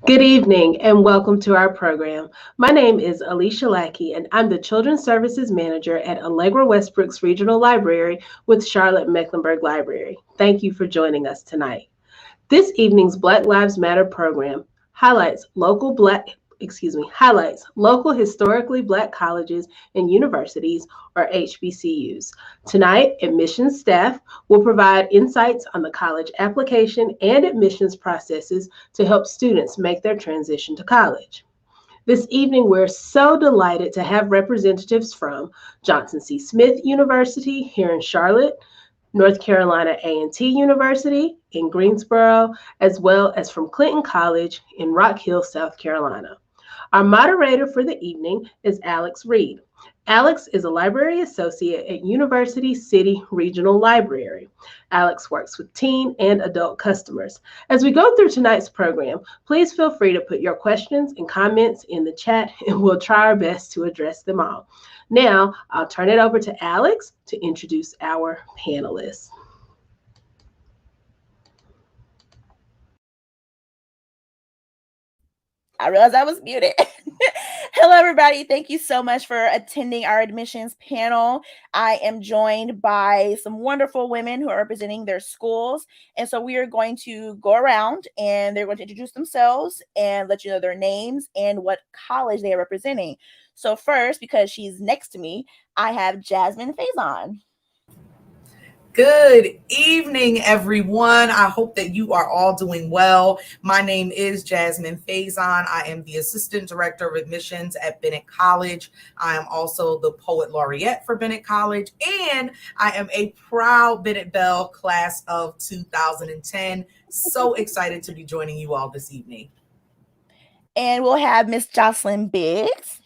Good evening and welcome to our program. My name is Alicia Lackey and I'm the Children's Services Manager at Allegra Westbrook's Regional Library with Charlotte Mecklenburg Library. Thank you for joining us tonight. This evening's Black Lives Matter program highlights local historically Black colleges and universities, or HBCUs. Tonight, admissions staff will provide insights on the college application and admissions processes to help students make their transition to college. This evening, we're so delighted to have representatives from Johnson C. Smith University here in Charlotte, North Carolina A&T University in Greensboro, as well as from Clinton College in Rock Hill, South Carolina. Our moderator for the evening is Alex Reed. Alex is a library associate at University City Regional Library. Alex works with teen and adult customers. As we go through tonight's program, please feel free to put your questions and comments in the chat and we'll try our best to address them all. Now, I'll turn it over to Alex to introduce our panelists. I realized I was muted. Hello, everybody. Thank you so much for attending our admissions panel. I am joined by some wonderful women who are representing their schools. And so we are going to go around and they're going to introduce themselves and let you know their names and what college they are representing. So first, because she's next to me, I have Jasmine Faison. Good evening, everyone. I hope that you are all doing well. My name is Jasmine Faison. I am the Assistant Director of Admissions at Bennett College. I am also the Poet Laureate for Bennett College, and I am a proud Bennett Belle class of 2010. So excited to be joining you all this evening. And we'll have Miss Jocelyn Biggs.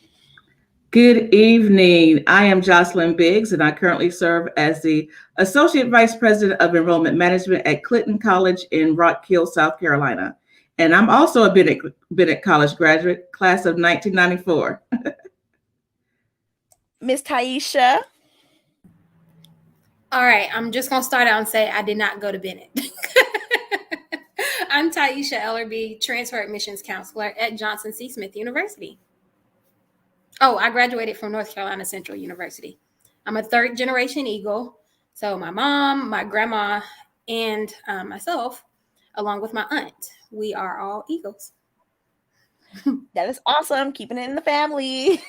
Good evening. I am Jocelyn Biggs, and I currently serve as the Associate Vice President of Enrollment Management at Clinton College in Rock Hill, South Carolina. And I'm also a Bennett College graduate, class of 1994. Miss Taisha. All right, I'm just going to start out and say I did not go to Bennett. I'm Taisha Ellerby, Transfer Admissions Counselor at Johnson C. Smith University. Oh, I graduated from North Carolina Central University. I'm a third generation Eagle. So my mom, my grandma, and myself, along with my aunt, we are all Eagles. That is awesome. Keeping it in the family.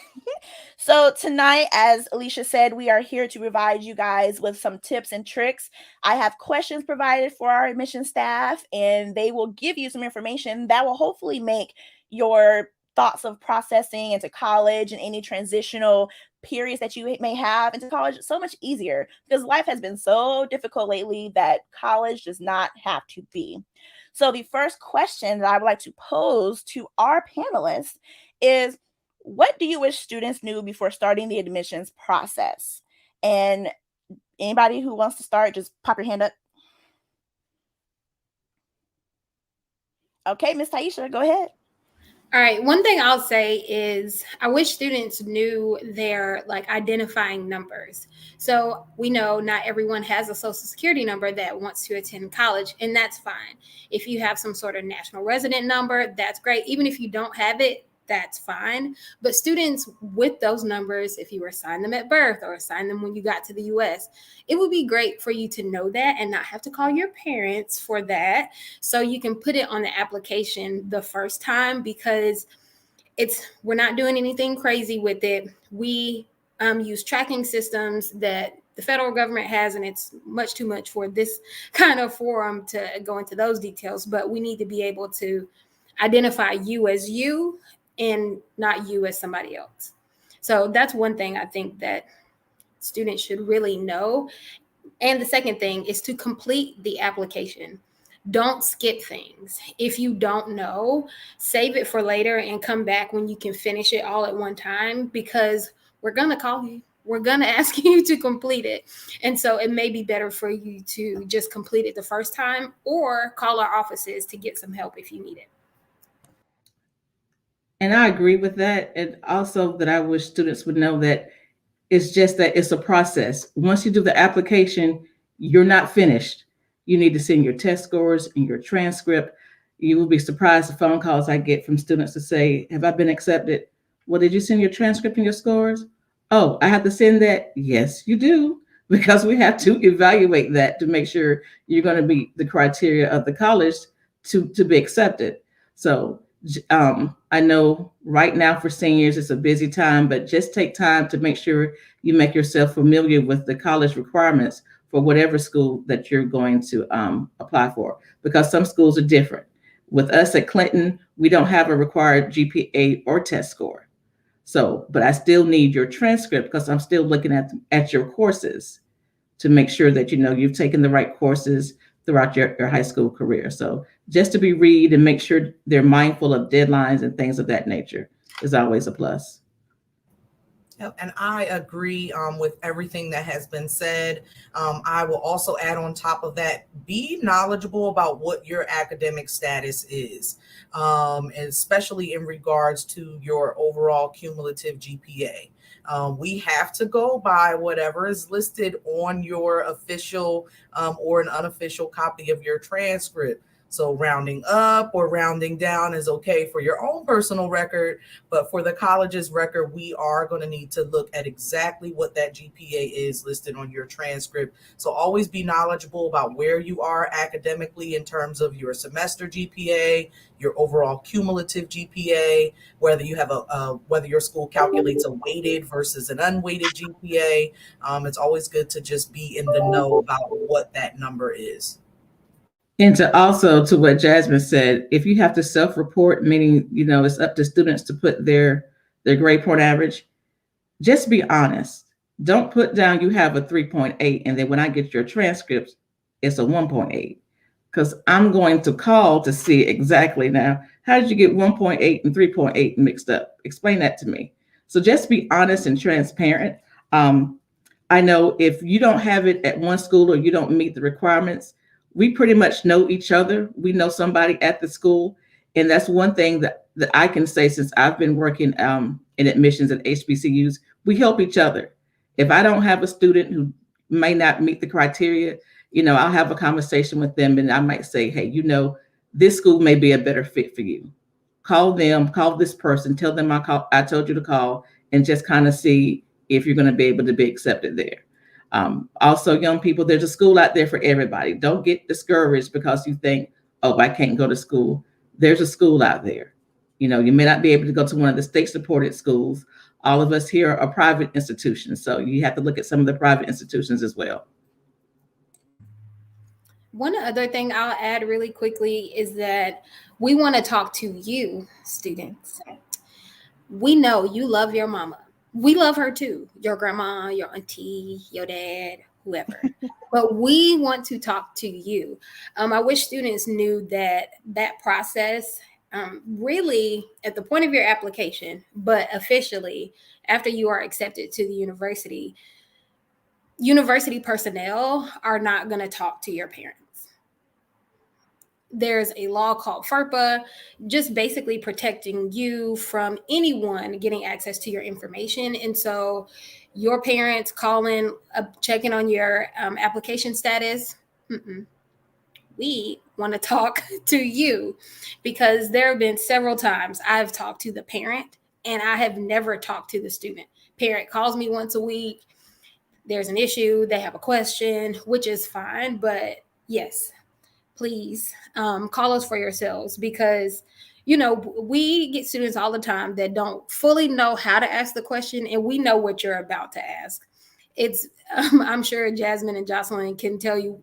So tonight, as Alicia said, we are here to provide you guys with some tips and tricks. I have questions provided for our admission staff, and they will give you some information that will hopefully make your thoughts of processing into college and any transitional periods that you may have into college so much easier, because life has been so difficult lately that college does not have to be. So the first question that I would like to pose to our panelists is, what do you wish students knew before starting the admissions process? And anybody who wants to start, just pop your hand up. Okay, Miss Taisha, go ahead. All right. One thing I'll say is I wish students knew their identifying numbers. So we know not everyone has a social security number that wants to attend college, and that's fine. If you have some sort of national resident number, that's great. Even if you don't have it, that's fine. But students with those numbers, if you were assigned them at birth or assigned them when you got to the US, it would be great for you to know that and not have to call your parents for that. So you can put it on the application the first time, because we're not doing anything crazy with it. We use tracking systems that the federal government has, and it's much too much for this kind of forum to go into those details. But we need to be able to identify you as you and not you as somebody else. So that's one thing I think that students should really know. And the second thing is to complete the application. Don't skip things. If you don't know, save it for later and come back when you can finish it all at one time, because we're going to call you. We're going to ask you to complete it. And so it may be better for you to just complete it the first time, or call our offices to get some help if you need it. And I agree with that. And also that I wish students would know that it's just that it's a process. Once you do the application, you're not finished. You need to send your test scores and your transcript. You will be surprised the phone calls I get from students to say, have I been accepted? Well, did you send your transcript and your scores? Oh, I have to send that? Yes, you do, because we have to evaluate that to make sure you're going to meet the criteria of the college to be accepted. So I know right now for seniors, it's a busy time, but just take time to make sure you make yourself familiar with the college requirements for whatever school that you're going to apply for, because some schools are different. With us at Clinton, we don't have a required GPA or test score. So, but I still need your transcript because I'm still looking at your courses to make sure that you know you've taken the right courses throughout your high school career. So just to be read and make sure they're mindful of deadlines and things of that nature is always a plus. And I agree with everything that has been said. I will also add on top of that, be knowledgeable about what your academic status is, especially in regards to your overall cumulative GPA. We have to go by whatever is listed on your official or an unofficial copy of your transcript. So rounding up or rounding down is okay for your own personal record, but for the college's record, we are going to need to look at exactly what that GPA is listed on your transcript. So always be knowledgeable about where you are academically in terms of your semester GPA, your overall cumulative GPA, whether you have whether your school calculates a weighted versus an unweighted GPA. It's always good to just be in the know about what that number is. And to also to what Jasmine said, if you have to self-report, meaning it's up to students to put their grade point average, just be honest. Don't put down you have a 3.8 and then when I get your transcripts, it's a 1.8. Because I'm going to call to see exactly now, how did you get 1.8 and 3.8 mixed up? Explain that to me. So just be honest and transparent. I know if you don't have it at one school or you don't meet the requirements, we pretty much know each other. We know somebody at the school. And that's one thing that I can say since I've been working in admissions at HBCUs, we help each other. If I don't have a student who may not meet the criteria, I'll have a conversation with them and I might say, hey, this school may be a better fit for you. Call them, call this person, tell them I told you to call, and just kind of see if you're going to be able to be accepted there. Also, young people, there's a school out there for everybody. Don't get discouraged because you think, oh, I can't go to school. There's a school out there. You may not be able to go to one of the state-supported schools. All of us here are private institutions. So you have to look at some of the private institutions as well. One other thing I'll add really quickly is that we want to talk to you, students. We know you love your mama. We love her too, your grandma, your auntie, your dad, whoever. But we want to talk to you. I wish students knew that process really at the point of your application, but officially after you are accepted to the university personnel are not going to talk to your parents. There's a law called FERPA, just basically protecting you from anyone getting access to your information. And so your parents calling, checking on your application status, we want to talk to you, because there have been several times I've talked to the parent and I have never talked to the student. Parent calls me once a week. There's an issue. They have a question, which is fine. But yes, please call us for yourselves, because, we get students all the time that don't fully know how to ask the question, and we know what you're about to ask. It's, I'm sure Jasmine and Jocelyn can tell you,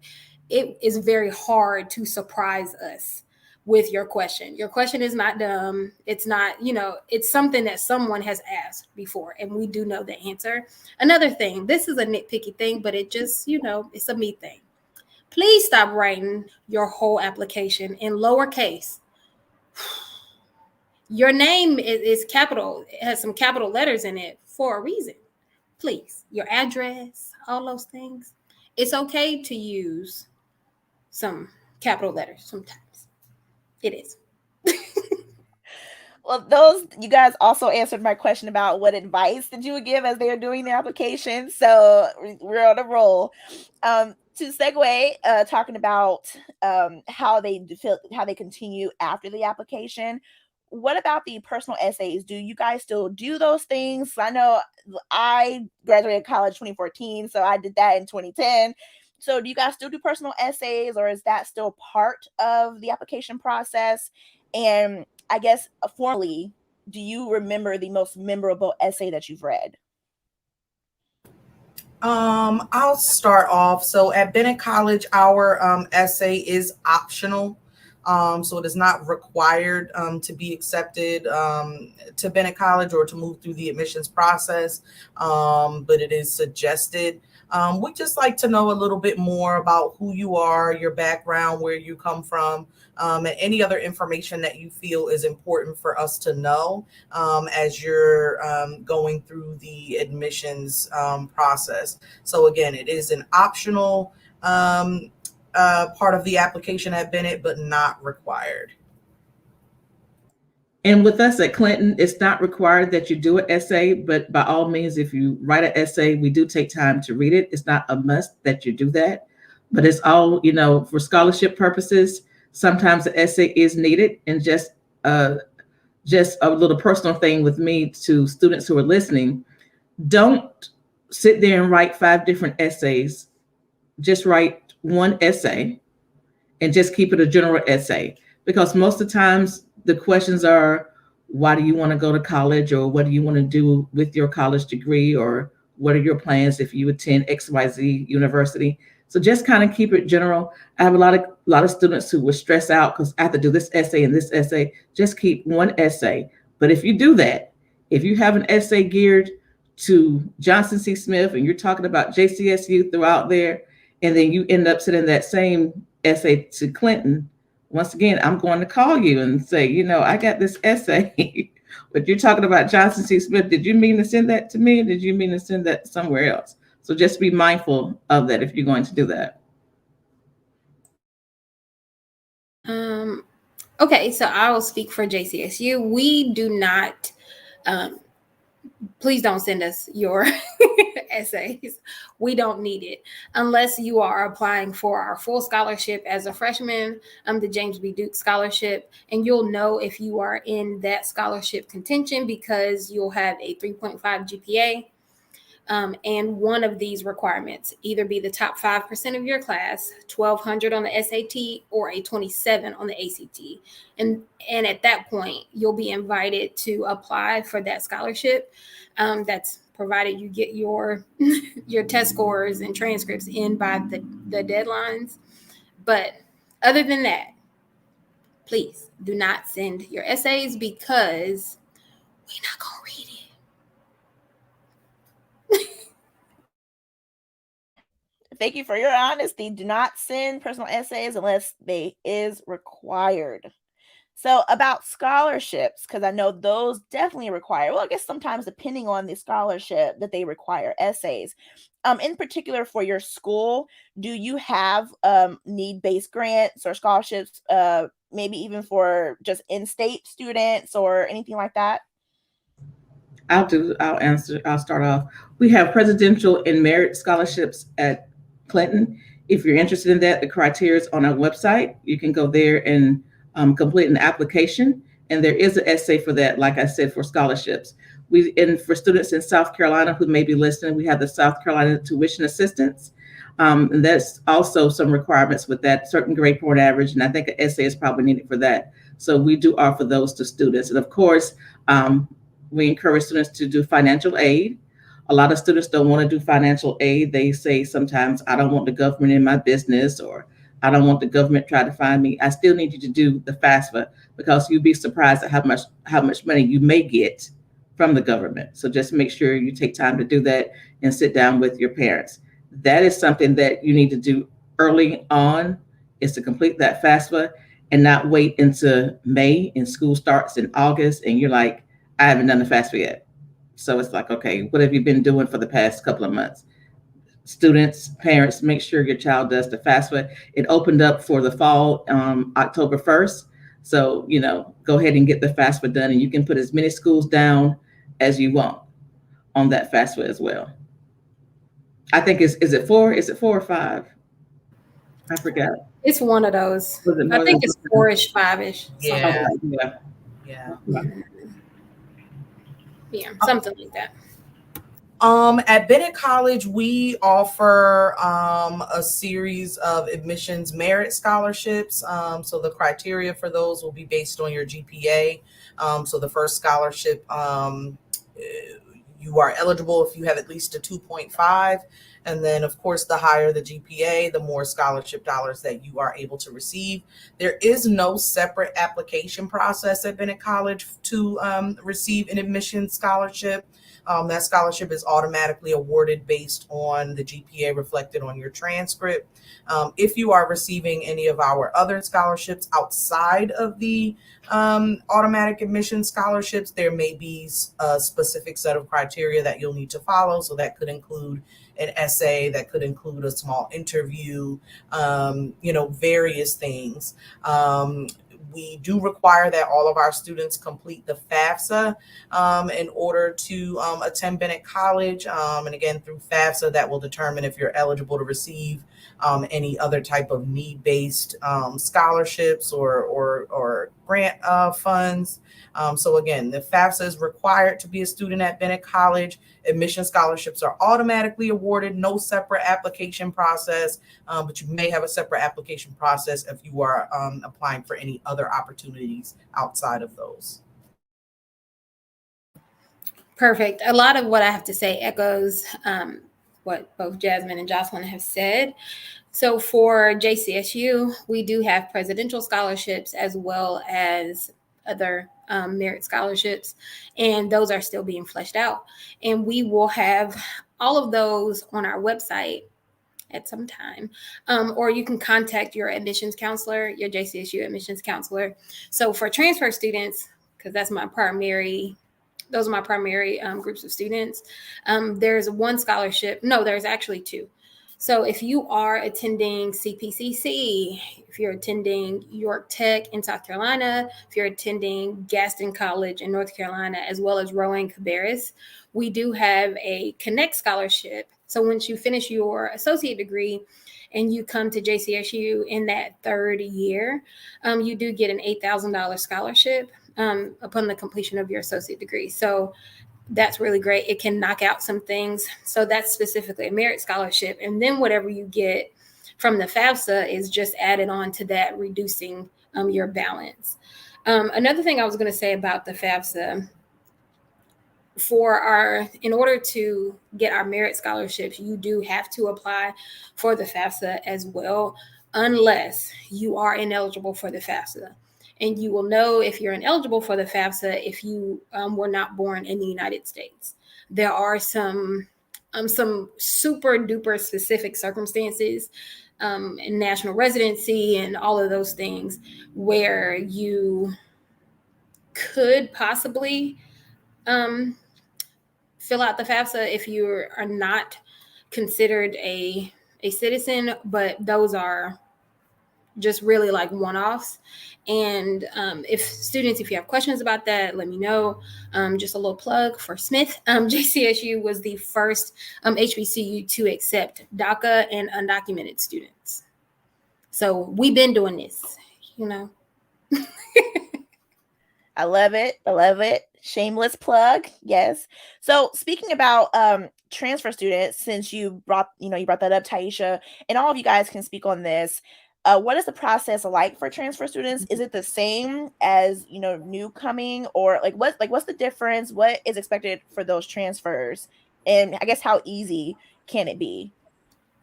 it is very hard to surprise us with your question. Your question is not dumb. It's not, it's something that someone has asked before, and we do know the answer. Another thing, this is a nitpicky thing, but it just, it's a me thing. Please stop writing your whole application in lowercase. Your name is capital. It has some capital letters in it for a reason. Please, your address, all those things. It's okay to use some capital letters sometimes. It is. Well, you guys also answered my question about what advice did you give as they are doing their application. So we're on a roll. to segue, talking about how they continue after the application. What about the personal essays? Do you guys still do those things? I know I graduated college 2014, so I did that in 2010. So do you guys still do personal essays, or is that still part of the application process? And I guess formally, do you remember the most memorable essay that you've read? I'll start off. So at Bennett College, our essay is optional. So it is not required to be accepted to Bennett College or to move through the admissions process, but it is suggested. We just like to know a little bit more about who you are, your background, where you come from, and any other information that you feel is important for us to know as you're going through the admissions process. So again, it is an optional part of the application at Bennett, but not required. And with us at Clinton, it's not required that you do an essay, but by all means, if you write an essay, we do take time to read it. It's not a must that you do that, but it's all, for scholarship purposes. Sometimes the essay is needed. And just a little personal thing with me to students who are listening, don't sit there and write 5 different essays. Just write one essay and just keep it a general essay, because most of the times the questions are, why do you want to go to college, or what do you want to do with your college degree, or what are your plans if you attend XYZ university? So just kind of keep it general. I have a lot of students who will stress out because I have to do this essay and this essay. Just keep one essay. But if you do that, if you have an essay geared to Johnson C. Smith and you're talking about JCSU throughout there, and then you end up sending that same essay to Clinton, once again, I'm going to call you and say, I got this essay, but you're talking about Johnson C. Smith. Did you mean to send that to me, or did you mean to send that somewhere else? So just be mindful of that if you're going to do that. Okay, so I will speak for JCSU. We do not, please don't send us your essays. We don't need it unless you are applying for our full scholarship as a freshman, the James B. Duke scholarship, and you'll know if you are in that scholarship contention because you'll have a 3.5 GPA. And one of these requirements, either be the top 5% of your class, 1,200 on the SAT, or a 27 on the ACT. And at that point, you'll be invited to apply for that scholarship. That's provided you get your test scores and transcripts in by the deadlines. But other than that, please do not send your essays because we're not going to read it. Thank you for your honesty. Do not send personal essays unless they is required. So about scholarships, because I know those definitely require, well, I guess sometimes depending on the scholarship that they require essays. In particular for your school, do you have need-based grants or scholarships, maybe even for just in-state students or anything like that? I'll start off. We have presidential and merit scholarships at Clinton. If you're interested in that, the criteria is on our website. You can go there and complete an application. And there is an essay for that, like I said, for scholarships. And for students in South Carolina who may be listening, we have the South Carolina tuition assistance. And that's also some requirements with that certain grade point average. And I think an essay is probably needed for that. So we do offer those to students. And of course, we encourage students to do financial aid. A lot of students don't want to do financial aid. They say sometimes, I don't want the government in my business, or I don't want the government trying to find me. I still need you to do the FAFSA, because you'd be surprised at how much money you may get from the government. So just make sure you take time to do that and sit down with your parents. That is something that you need to do early on, is to complete that FAFSA and not wait until May and school starts in August and you're like, I haven't done the FAFSA yet. So it's like, okay, what have you been doing for the past couple of months? Students, parents, make sure your child does the FAFSA. It opened up for the fall, October 1st. So, go ahead and get the FAFSA done, and you can put as many schools down as you want on that FAFSA as well. I think is it 4? Is it 4 or 5? I forget. It's one of those. Was it I more think than it's 4-ish, 5-ish. Yeah. Yeah. Yeah, something like that. At Bennett College, we offer a series of admissions merit scholarships. So the criteria for those will be based on your GPA. So the first scholarship, you are eligible if you have at least a 2.5. And then, of course, the higher the GPA, the more scholarship dollars that you are able to receive. There is no separate application process at Bennett College to receive an admissions scholarship. That scholarship is automatically awarded based on the GPA reflected on your transcript. If you are receiving any of our other scholarships outside of the automatic admission scholarships, there may be a specific set of criteria that you'll need to follow. So that could include an essay, that could include a small interview, various things. We do require that all of our students complete the FAFSA in order to attend Bennett College. And again, through FAFSA, that will determine if you're eligible to receive any other type of need-based scholarships or grant funds. So again, the FAFSA is required to be a student at Bennett College. Admission scholarships are automatically awarded, no separate application process, but you may have a separate application process if you are applying for any other opportunities outside of those. Perfect. A lot of what I have to say echoes what both Jasmine and Jocelyn have said. So for JCSU, we do have presidential scholarships as well as other merit scholarships, and those are still being fleshed out. And we will have all of those on our website at some time, or you can contact your admissions counselor, your JCSU admissions counselor. So for transfer students, because those are my primary groups of students, there's one scholarship. No, there's actually two. So if you are attending CPCC, if you're attending York Tech in South Carolina, if you're attending Gaston College in North Carolina, as well as Rowan Cabarrus, we do have a Connect scholarship. So once you finish your associate degree and you come to JCSU in that third year, you do get an $8,000 scholarship upon the completion of your associate degree. So that's really great. It can knock out some things. So that's specifically a merit scholarship. And then whatever you get from the FAFSA is just added on to that, reducing your balance. Another thing I was going to say about the FAFSA, in order to get our merit scholarships, you do have to apply for the FAFSA as well, unless you are ineligible for the FAFSA. And you will know if you're ineligible for the FAFSA if you were not born in the United States. There are some super duper specific circumstances in national residency and all of those things where you could possibly fill out the FAFSA if you are not considered a citizen, but those are just really like one-offs. And if you have questions about that, let me know. Just a little plug for Smith. JCSU was the first HBCU to accept DACA and undocumented students. So we've been doing this, I love it. I love it. Shameless plug. Yes. So speaking about transfer students, since you brought that up, Taisha, and all of you guys can speak on this. What is the process like for transfer students? Is it the same as new coming, or what's the difference? What is expected for those transfers? And I guess how easy can it be?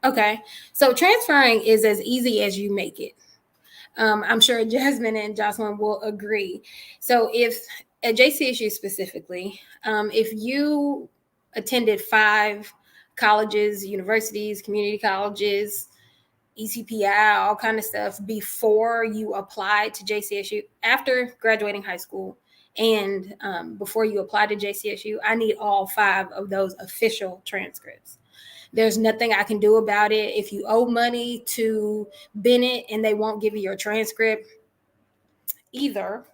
Okay, so transferring is as easy as you make it. I'm sure Jasmine and Jocelyn will agree. So if at JCSU specifically, if you attended 5 colleges, universities, community colleges, ECPI, all kind of stuff before you apply to JCSU, after graduating high school and before you apply to JCSU, I need all 5 of those official transcripts. There's nothing I can do about it. If you owe money to Bennett and they won't give you your transcript, either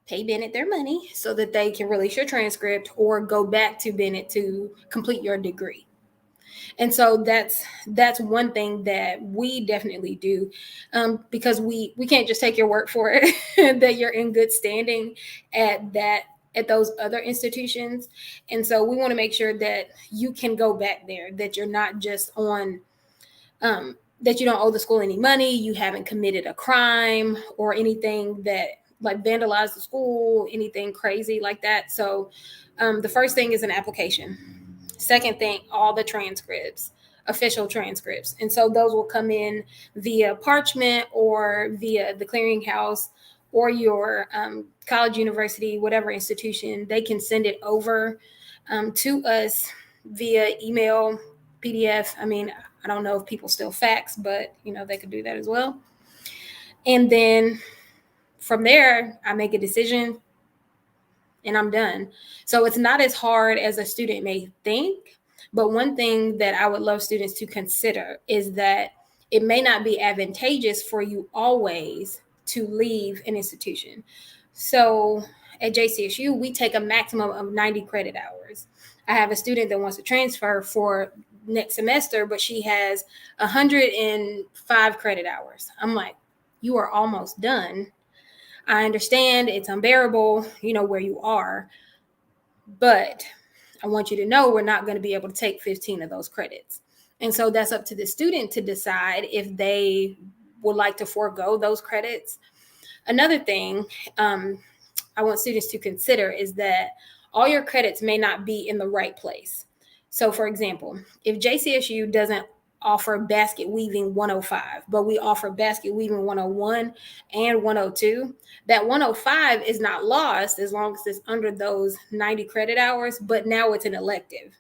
pay Bennett their money so that they can release your transcript or go back to Bennett to complete your degree. And so that's one thing that we definitely do, because we can't just take your word for it that you're in good standing at those other institutions. And so we want to make sure that you can go back there, that you're not just on, that you don't owe the school any money, you haven't committed a crime or anything that like vandalized the school, anything crazy like that. So the first thing is an application. Second thing, all the transcripts, official transcripts. And so those will come in via parchment or via the clearinghouse or your college, university, whatever institution. They can send it over to us via email, PDF. I mean, I don't know if people still fax, but they could do that as well. And then from there, I make a decision and I'm done. So it's not as hard as a student may think. But one thing that I would love students to consider is that it may not be advantageous for you always to leave an institution. So at JCSU, we take a maximum of 90 credit hours. I have a student that wants to transfer for next semester, but she has 105 credit hours. I'm like, you are almost done. I understand it's unbearable, where you are, but I want you to know we're not going to be able to take 15 of those credits. And so that's up to the student to decide if they would like to forego those credits. Another thing I want students to consider is that all your credits may not be in the right place. So for example, if JCSU doesn't offer basket weaving 105, but we offer basket weaving 101 and 102, that 105 is not lost as long as it's under those 90 credit hours, but now it's an elective.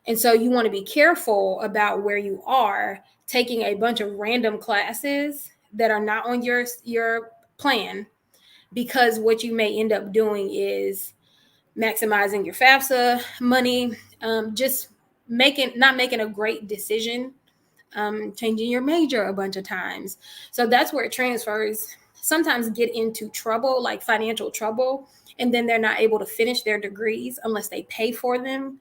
And so you want to be careful about where you are taking a bunch of random classes that are not on your plan, because what you may end up doing is maximizing your FAFSA money, just not making a great decision, changing your major a bunch of times. So that's where transfers sometimes get into trouble, like financial trouble, and then they're not able to finish their degrees unless they pay for them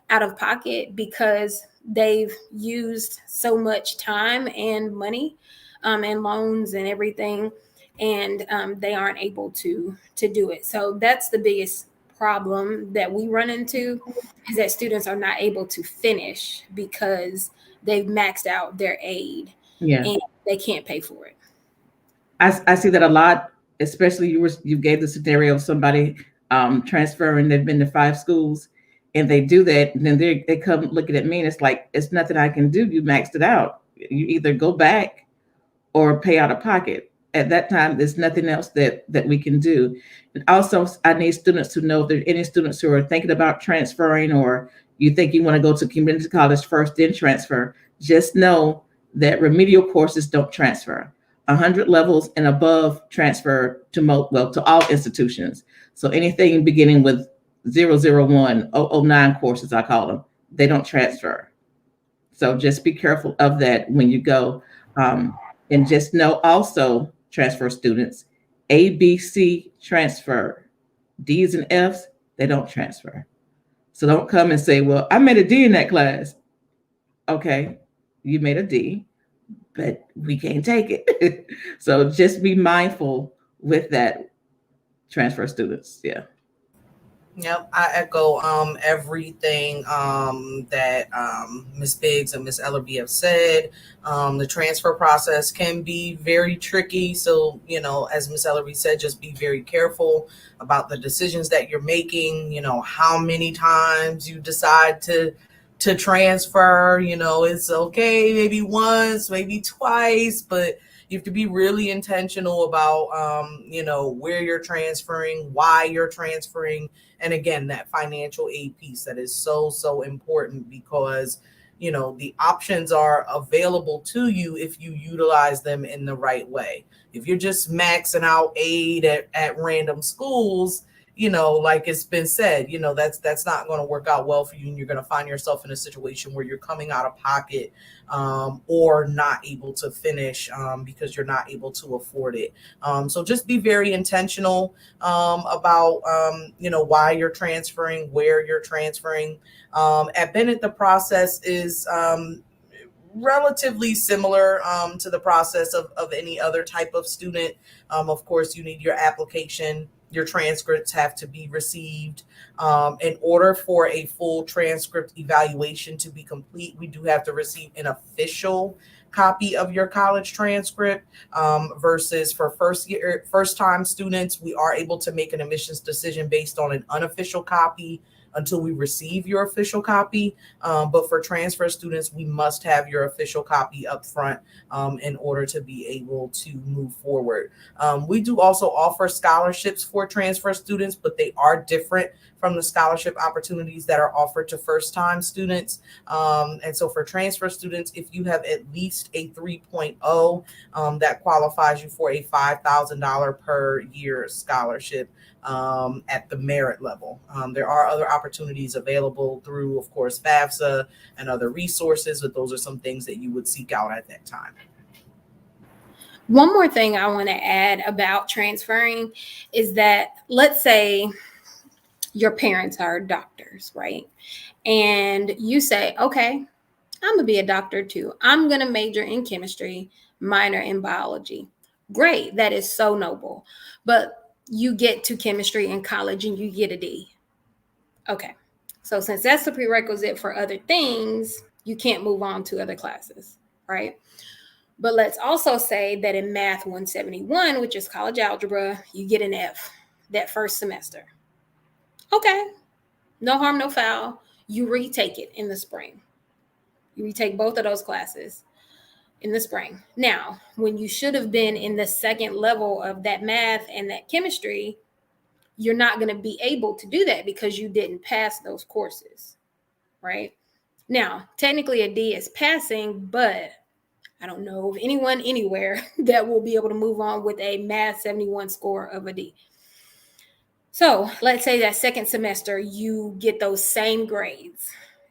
out of pocket because they've used so much time and money and loans and everything, and they aren't able to do it. So that's the biggest problem that we run into, is that students are not able to finish because they've maxed out their aid and they can't pay for it. I see that a lot, especially you gave the scenario of somebody transferring, they've been to 5 schools and they do that, and then they come looking at me and it's like, it's nothing I can do. You maxed it out. You either go back or pay out of pocket. At that time, there's nothing else that we can do. And also, I need students to know if there's any students who are thinking about transferring, or you think you want to go to community college first, then transfer, just know that remedial courses don't transfer. 100 levels and above transfer to all institutions. So anything beginning with 001, 009 courses, I call them, they don't transfer. So just be careful of that when you go. And just know also, transfer students, ABC transfer. D's and F's, they don't transfer. So don't come and say, well, I made a D in that class. Okay, you made a D, but we can't take it. So just be mindful with that, transfer students. Yeah. Yep, I echo everything that Ms. Biggs and Ms. Ellerby have said. The transfer process can be very tricky. So, as Ms. Ellerby said, just be very careful about the decisions that you're making, how many times you decide to transfer. It's okay, maybe once, maybe twice, but you have to be really intentional about, where you're transferring, why you're transferring. And again, that financial aid piece that is so, so important, because, the options are available to you if you utilize them in the right way. If you're just maxing out aid at random schools, like it's been said, that's not going to work out well for you, and you're going to find yourself in a situation where you're coming out of pocket, or not able to finish, because you're not able to afford it. So just be very intentional about why you're transferring, where you're transferring. At Bennett, the process is relatively similar to the process of any other type of student. Of course, you need your application. Your transcripts have to be received. In order for a full transcript evaluation to be complete, we do have to receive an official copy of your college transcript, versus for first time students, we are able to make an admissions decision based on an unofficial copy until we receive your official copy. But for transfer students, we must have your official copy up front in order to be able to move forward. We do also offer scholarships for transfer students, but they are different from the scholarship opportunities that are offered to first-time students. And so for transfer students, if you have at least a 3.0, that qualifies you for a $5,000 per year scholarship at the merit level. There are other opportunities available through, of course, FAFSA and other resources, but those are some things that you would seek out at that time. One more thing I want to add about transferring is that, let's say your parents are doctors, right? And you say, okay, I'm gonna be a doctor too. I'm gonna major in chemistry, minor in biology. Great, that is so noble. But you get to chemistry in college and you get a D. Okay, so since that's the prerequisite for other things, you can't move on to other classes, right? But let's also say that in Math 171, which is college algebra, you get an F that first semester. Okay, no harm, no foul. You retake it in the spring. You retake both of those classes in the spring. Now, when you should have been in the second level of that math and that chemistry, you're not going to be able to do that because you didn't pass those courses, right? Now, technically a D is passing, but I don't know of anyone anywhere that will be able to move on with a Math 71 score of a D. So let's say that second semester, you get those same grades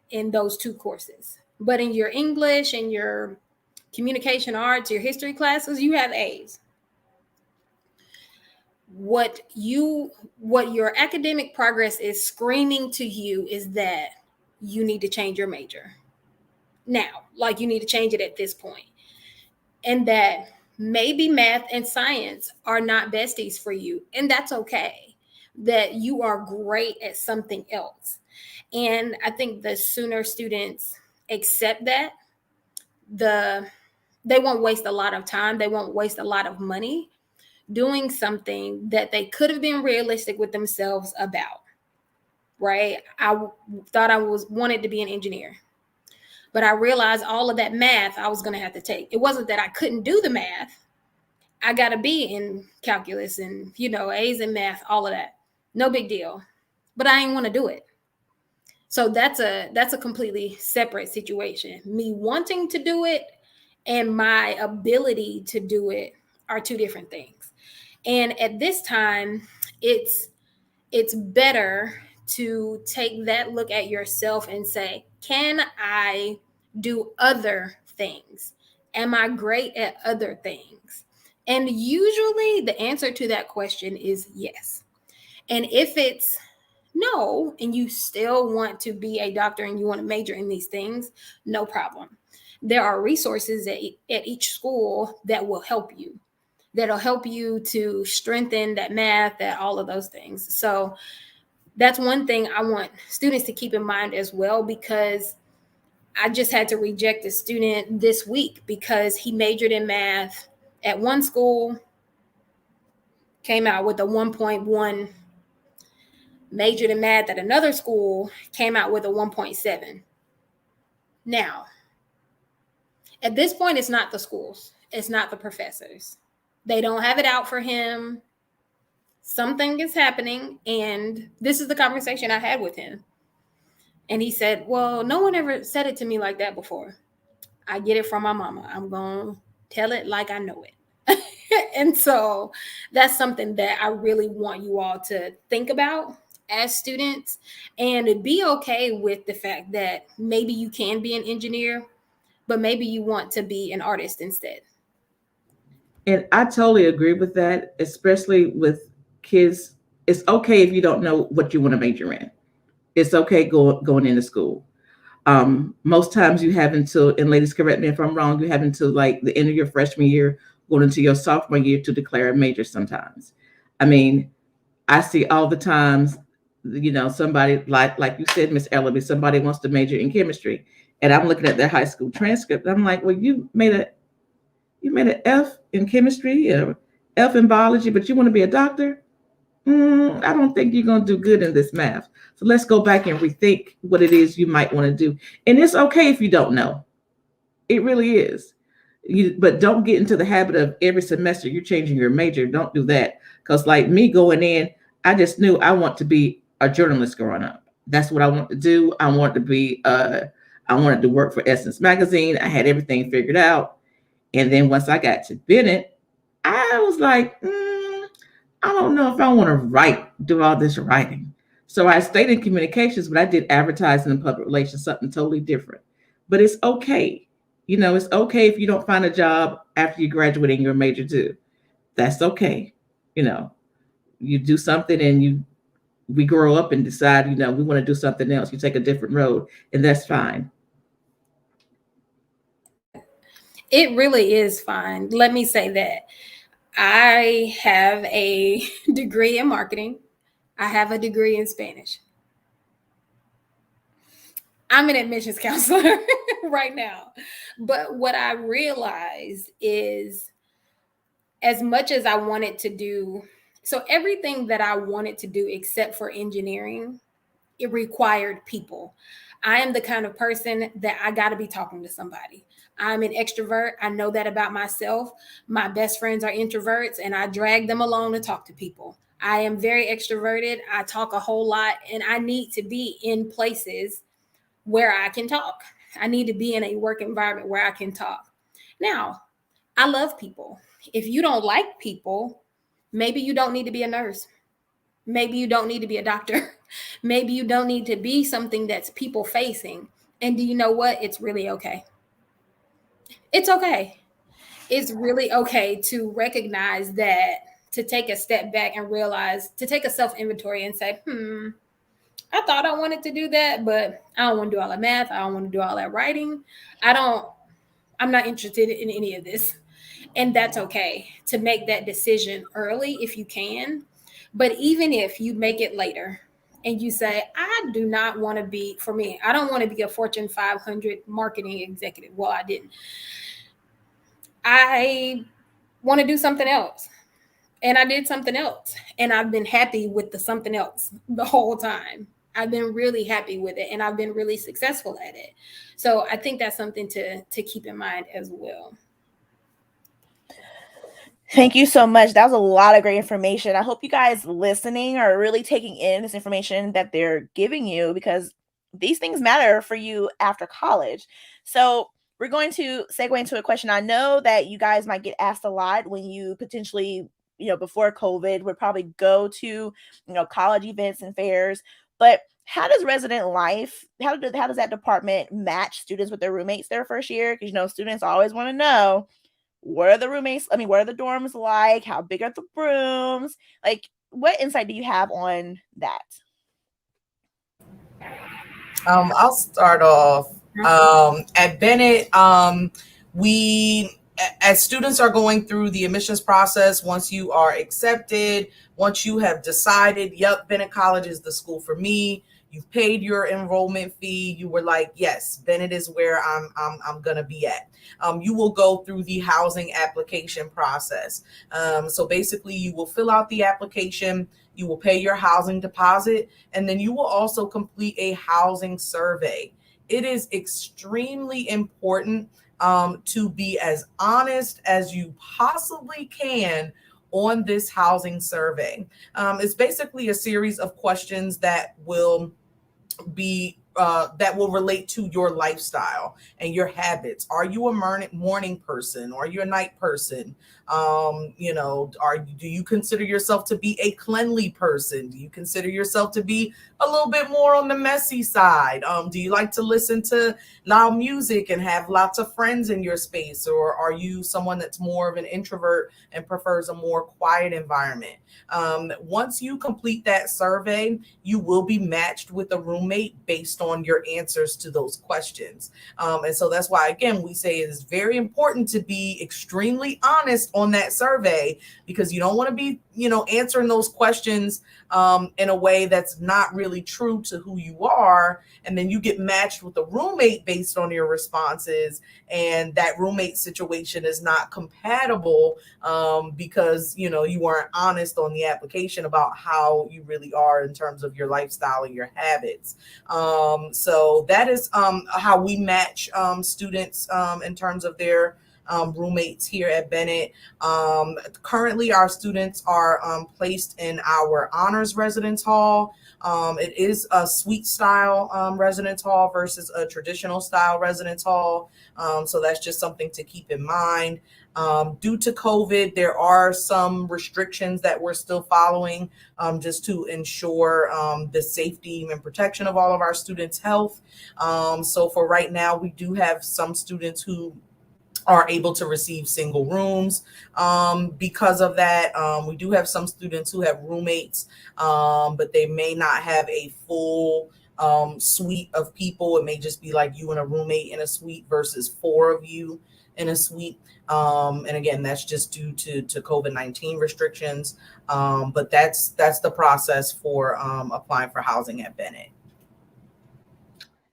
in those two courses. But in your English and your communication arts, your history classes, you have A's. What your academic progress is screaming to you is that you need to change your major now, like you need to change it at this point. And that maybe math and science are not besties for you, and that's okay. That you are great at something else. And I think the sooner students accept that, they won't waste a lot of time. They won't waste a lot of money doing something that they could have been realistic with themselves about, right? I thought I wanted to be an engineer, but I realized all of that math I was going to have to take. It wasn't that I couldn't do the math. I got a B in calculus and, A's in math, all of that. No big deal. But I didn't want to do it. So that's a completely separate situation. Me wanting to do it and my ability to do it are two different things. And at this time, it's better to take that look at yourself and say, can I do other things? Am I great at other things? And usually the answer to that question is yes. And if it's no, and you still want to be a doctor and you want to major in these things, no problem. There are resources at each school that will help you. That'll help you to strengthen that math, that all of those things. So that's one thing I want students to keep in mind as well, because I just had to reject a student this week because he majored in math at one school, came out with a 1.1, majored in math at another school, came out with a 1.7. Now, at this point, it's not the schools. It's not the professors. They don't have it out for him. Something is happening. And this is the conversation I had with him. And he said, well, no one ever said it to me like that before. I get it from my mama. I'm going to tell it like I know it. And so that's something that I really want you all to think about as students, and be okay with the fact that maybe you can be an engineer, but maybe you want to be an artist instead. And I totally agree with that, especially with kids. It's okay if you don't know what you want to major in. It's okay going into school. Most times you have until, and ladies correct me if I'm wrong, you have until like the end of your freshman year, going into your sophomore year to declare a major sometimes. I mean, I see all the times, somebody like you said, Miss Ellaby, somebody wants to major in chemistry. And I'm looking at their high school transcript. I'm like, well, you made an F in chemistry, or F in biology, but you want to be a doctor? I don't think you're going to do good in this math. So let's go back and rethink what it is you might want to do. And it's okay if you don't know. It really is. But don't get into the habit of every semester you're changing your major. Don't do that. Because like me going in, I just knew I want to be a journalist growing up. That's what I want to do. I wanted to work for Essence Magazine. I had everything figured out. And then once I got to Bennett, I was like, I don't know if I want to do all this writing. So I stayed in communications, but I did advertising and public relations, something totally different. But it's okay. It's okay if you don't find a job after you graduate in your major too. That's okay. You do something and we grow up and decide, we want to do something else. You take a different road, and that's fine. It really is fine. Let me say that. I have a degree in marketing. I have a degree in Spanish. I'm an admissions counselor right now. But what I realized is, as much as I wanted to do, so everything that I wanted to do except for engineering, it required people. I am the kind of person that I got to be talking to somebody. I'm an extrovert. I know that about myself. My best friends are introverts, and I drag them along to talk to people. I am very extroverted. I talk a whole lot, and I need to be in places where I can talk. I need to be in a work environment where I can talk. Now, I love people. If you don't like people, maybe you don't need to be a nurse. Maybe you don't need to be a doctor. Maybe you don't need to be something that's people facing. And do you know what? It's really okay. It's okay. It's really okay to recognize that, to take a step back and realize, to take a self-inventory and say, I thought I wanted to do that, but I don't want to do all that math. I don't want to do all that writing. I'm not interested in any of this. And that's okay to make that decision early if you can. But even if you make it later and you say, I do not want to be, for me, I don't want to be a Fortune 500 marketing executive. Well, I didn't. I want to do something else. And I did something else. And I've been happy with the something else the whole time. I've been really happy with it, and I've been really successful at it. So I think that's something to keep in mind as well. Thank you so much. That was a lot of great information. I hope you guys listening are really taking in this information that they're giving you, because these things matter for you after college. So we're going to segue into a question I know that you guys might get asked a lot when you potentially, before COVID, would probably go to, college events and fairs. But how does resident life, how does that department match students with their roommates their first year? Because, students always want to know, what are the roommates? What are the dorms like? How big are the rooms? Like, what insight do you have on that? I'll start off. At Bennett, we, as students are going through the admissions process, once you are accepted, once you have decided, yep, Bennett College is the school for me, you've paid your enrollment fee, you were like, yes, Bennett is where I'm gonna be at. You will go through the housing application process. So basically you will fill out the application, you will pay your housing deposit, and then you will also complete a housing survey. It is extremely important to be as honest as you possibly can on this housing survey. It's basically a series of questions that will be that will relate to your lifestyle and your habits. Are you a morning person? Are you a night person? You know, do you consider yourself to be a cleanly person? Do you consider yourself to be a little bit more on the messy side? Do you like to listen to loud music and have lots of friends in your space? Or are you someone that's more of an introvert and prefers a more quiet environment? Once you complete that survey, you will be matched with a roommate based on your answers to those questions. And so that's why, again, we say it is very important to be extremely honest on that survey, because you don't want to be, answering those questions in a way that's not really true to who you are. And then you get matched with a roommate based on your responses, and that roommate situation is not compatible because, you weren't honest on the application about how you really are in terms of your lifestyle and your habits. So that is how we match students in terms of their roommates here at Bennett. Currently, our students are placed in our honors residence hall. It is a suite style residence hall versus a traditional style residence hall. So that's just something to keep in mind. Due to COVID, there are some restrictions that we're still following just to ensure the safety and protection of all of our students' health. So for right now, we do have some students who are able to receive single rooms because of that. We do have some students who have roommates, but they may not have a full suite of people. It may just be like you and a roommate in a suite versus 4 of you in a suite. And again, that's just due to COVID-19 restrictions. But that's the process for applying for housing at Bennett.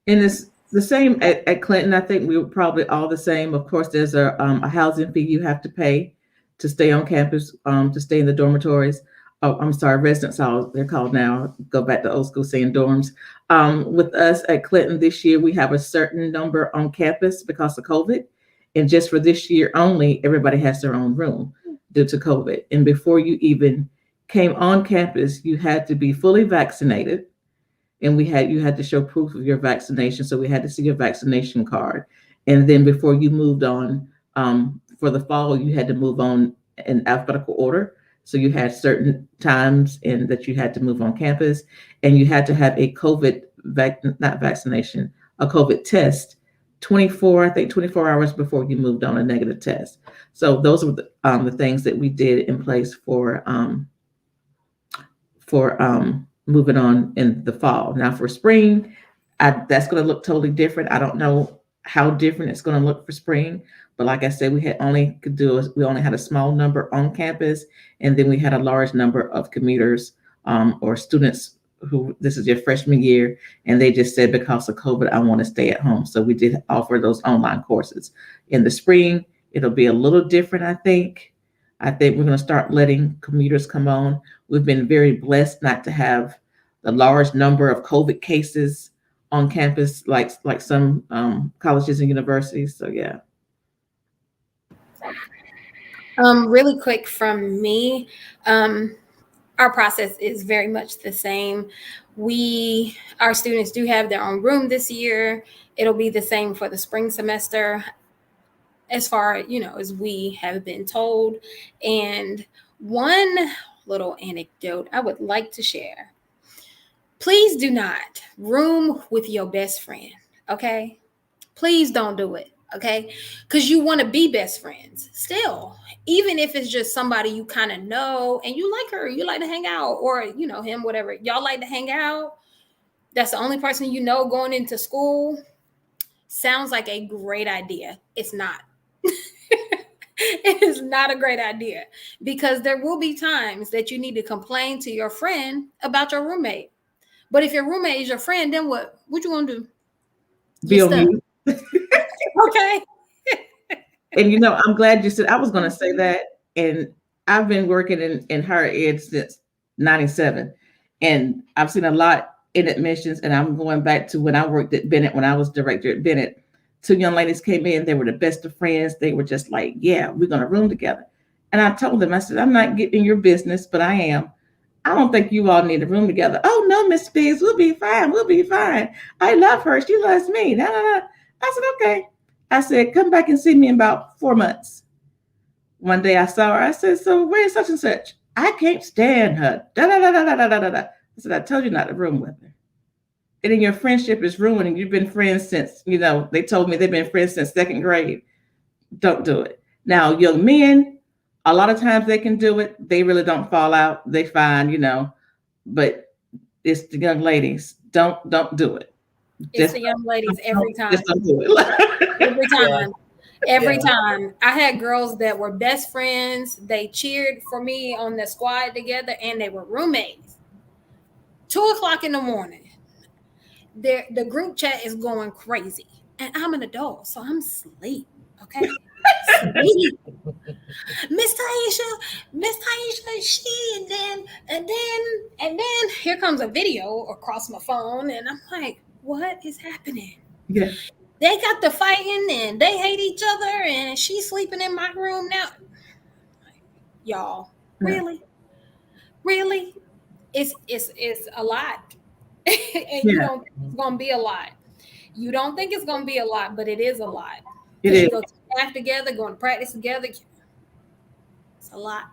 And it's the same at Clinton. I think we were probably all the same. Of course, there's a housing fee you have to pay to stay on campus, to stay in the dormitories. Oh, I'm sorry, residence halls, they're called now. Go back to old school saying dorms. With us at Clinton this year, we have a certain number on campus because of COVID. And just for this year only, everybody has their own room due to COVID. And before you even came on campus, you had to be fully vaccinated. And you had to show proof of your vaccination. So we had to see your vaccination card. And then before you moved on, for the fall, you had to move on in alphabetical order. So you had certain times that you had to move on campus, and you had to have a COVID a COVID test 24 hours before you moved on, a negative test. So those were the things that we did in place for moving on in the fall. Now for spring, that's going to look totally different. I don't know how different it's going to look for spring, but like I said, we only had a small number on campus, and then we had a large number of commuters or students who this is your freshman year, and they just said, because of COVID, I want to stay at home. So we did offer those online courses. In the spring, it'll be a little different, I think. I think we're going to start letting commuters come on. We've been very blessed not to have the large number of COVID cases on campus like some colleges and universities. So yeah. Really quick from me, our process is very much the same. Our students do have their own room this year. It'll be the same for the spring semester, as far as we have been told. And one little anecdote I would like to share: please do not room with your best friend. Okay, please don't do it. Okay, because you want to be best friends still, even if it's just somebody you kind of know and you like her, you like to hang out, or him, whatever, y'all like to hang out. That's the only person going into school. Sounds like a great idea. It's not. It is not a great idea, because there will be times that you need to complain to your friend about your roommate. But if your roommate is your friend, then what you gonna do? Be on mute. Okay. And I'm glad you said. I was going to say that, and I've been working in higher ed since '97, and I've seen a lot in admissions. And I'm going back to when I worked at Bennett, when I was director at Bennett. 2 young ladies came in. They were the best of friends. They were just like, "Yeah, we're going to room together." And I told them, I said, "I'm not getting in your business, but I am. I don't think you all need a room together. Oh no, Miss Biggs, we'll be fine. We'll be fine. I love her. She loves me. No, no, no. I said, okay. I said, come back and see me in about 4 months. One day I saw her. I said, so where's such and such? I can't stand her. Da, da, da, da, da, da, da, da. I said, I told you not to room with her. And then your friendship is ruined, and you've been friends since, they told me they've been friends since 2nd grade. Don't do it. Now, young men, a lot of times they can do it. They really don't fall out. They fine, but it's the young ladies. Don't do it. It's the young ladies every time. Just don't do it. Every time. Every time. I had girls that were best friends. They cheered for me on the squad together, and they were roommates. 2:00 in the morning. The group chat is going crazy. And I'm an adult, so I'm asleep. Okay. Miss Taisha, she, and then here comes a video across my phone, and I'm like, what is happening? Yeah. They got the fighting, and they hate each other, and she's sleeping in my room now. Y'all, really? It's a lot. And you don't think it's gonna be a lot. You don't think it's gonna be a lot, but it is a lot. It is. You go to staff together, going to practice together. It's a lot.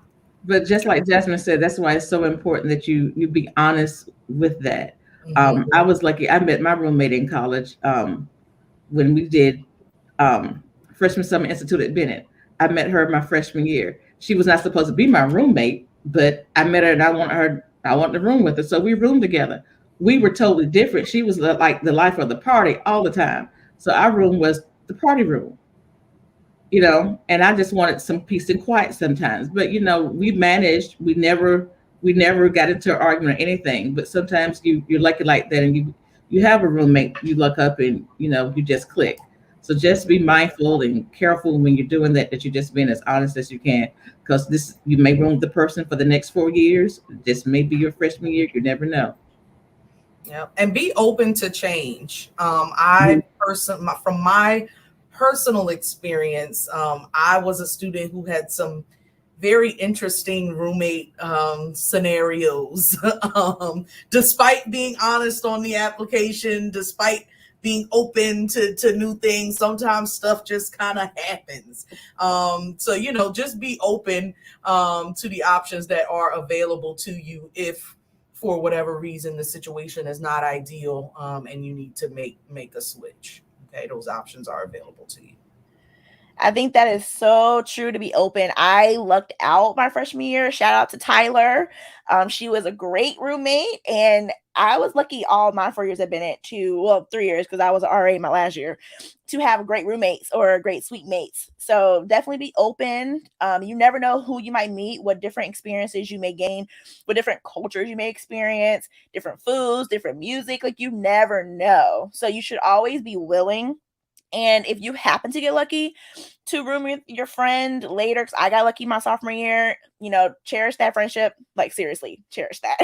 But just like Jasmine said, that's why it's so important that you be honest with that. Mm-hmm. I was lucky. I met my roommate in college when we did freshman summer institute at Bennett. I met her my freshman year. She was not supposed to be my roommate, but I met her and I wanted to room with her. So we roomed together. We were totally different. She was like the life of the party all the time. So our room was the party room, and I just wanted some peace and quiet sometimes. But, we managed. We never got into an argument or anything. But sometimes you're lucky like that, and you have a roommate, you look up and, you just click. So just be mindful and careful when you're doing that you're just being as honest as you can, because you may room with the person for the next 4 years. This may be your freshman year. You never know. Yeah, and be open to change. From my personal experience, I was a student who had some very interesting roommate scenarios. Despite being honest on the application, despite being open to new things, sometimes stuff just kind of happens. So just be open to the options that are available to you if, for whatever reason, the situation is not ideal and you need to make a switch. Okay, those options are available to you. I think that is so true, to be open. I lucked out my freshman year. Shout out to Tyler. She was a great roommate, and I was lucky all my 4 years at Bennett 3 years, because I was already my last year, to have great roommates or great suite mates. So definitely be open. You never know who you might meet, what different experiences you may gain, what different cultures you may experience, different foods, different music. Like, you never know. So you should always be willing. And if you happen to get lucky to room with your friend later, because I got lucky my sophomore year, cherish that friendship. Like, seriously, cherish that.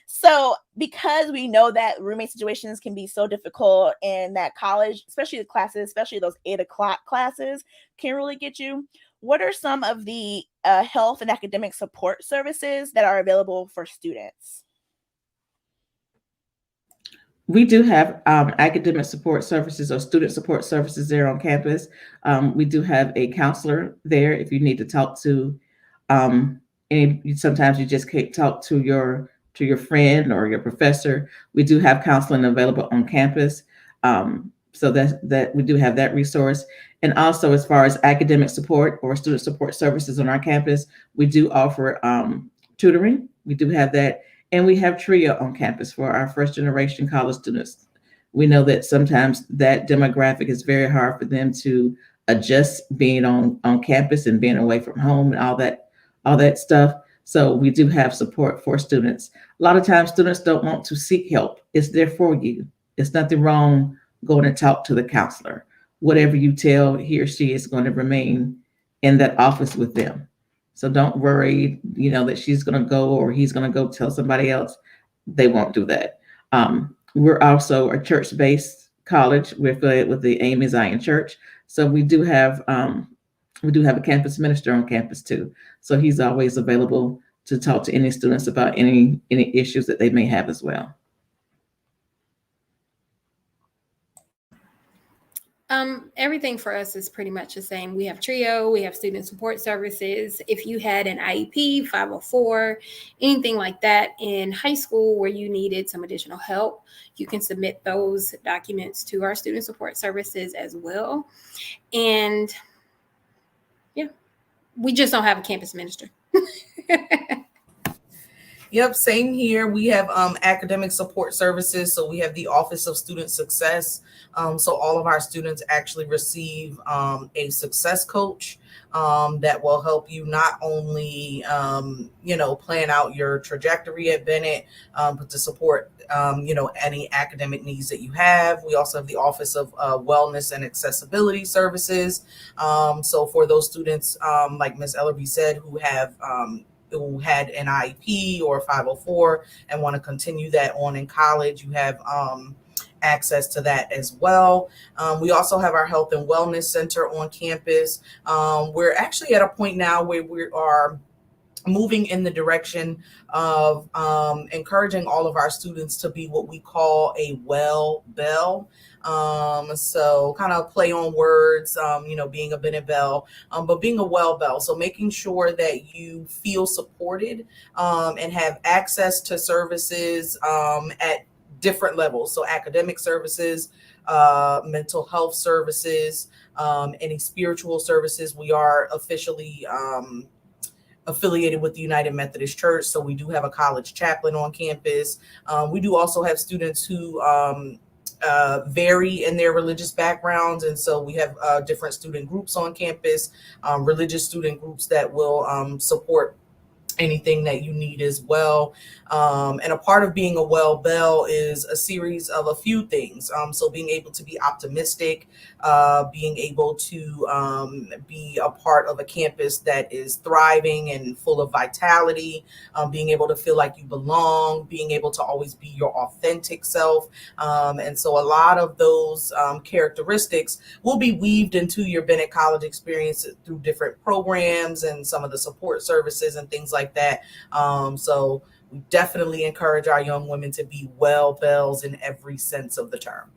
So because we know that roommate situations can be so difficult, and that college, especially the classes, especially those 8 o'clock classes, can really get you, what are some of the health and academic support services that are available for students? We do have academic support services or student support services there on campus. We do have a counselor there if you need to talk to, and sometimes you just can't talk to your friend or your professor. We do have counseling available on campus. So that we do have that resource. And also, as far as academic support or student support services on our campus, we do offer tutoring. We do have that. And we have TRIA on campus for our first generation college students. We know that sometimes that demographic is very hard for them to adjust being on campus and being away from home and all that stuff. So we do have support for students. A lot of times students don't want to seek help. It's there for you. It's nothing wrong going to talk to the counselor. Whatever you tell, he or she is going to remain in that office with them. So don't worry, that she's going to go or he's going to go tell somebody else. They won't do that. We're also a church-based college. We're affiliated with the AME Zion Church. So we do have a campus minister on campus too. So he's always available to talk to any students about any issues that they may have as well. Everything for us is pretty much the same. We have TRIO, we have student support services. If you had an IEP, 504, anything like that in high school where you needed some additional help, you can submit those documents to our student support services as well. And yeah, we just don't have a campus minister. Yep, same here. We have academic support services. So we have the Office of Student Success. So all of our students actually receive a success coach that will help you not only, plan out your trajectory at Bennett, but to support, any academic needs that you have. We also have the Office of Wellness and Accessibility Services. So for those students, like Ms. Ellerby said, who had an IEP or 504 and want to continue that on in college, you have access to that as well. We also have our Health and Wellness Center on campus. We're actually at a point now where we are moving in the direction of encouraging all of our students to be what we call a well bell. So kind of play on words, being a Bennett Bell, but being a well bell. So making sure that you feel supported and have access to services at different levels. So academic services, mental health services, any spiritual services. We are officially affiliated with the United Methodist Church. So we do have a college chaplain on campus. We do also have students who vary in their religious backgrounds. And so we have different student groups on campus, religious student groups that will support anything that you need as well. And a part of being a well bell is a series of a few things. So being able to be optimistic, being able to be a part of a campus that is thriving and full of vitality, being able to feel like you belong, being able to always be your authentic self. And so a lot of those characteristics will be weaved into your Bennett College experience through different programs and some of the support services and things like that. So we definitely encourage our young women to be well bells in every sense of the term.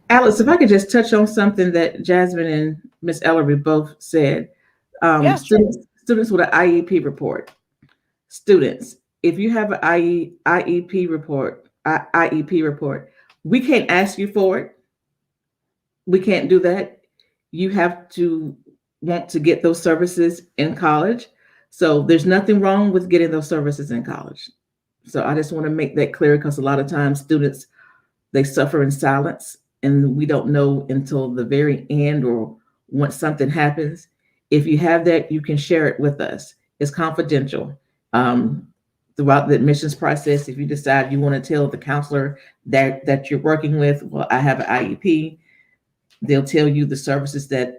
Alice, if I could just touch on something that Jasmine and Ms. Ellerby both said. Students with an IEP report. Students, if you have an IEP report, we can't ask you for it. We can't do that. You have to want to get those services in college. So there's nothing wrong with getting those services in college. So I just want to make that clear, because a lot of times students, they suffer in silence, and we don't know until the very end or once something happens. If you have that, you can share it with us. It's confidential. Throughout the admissions process, if you decide you want to tell the counselor that you're working with, well, I have an IEP, they'll tell you the services that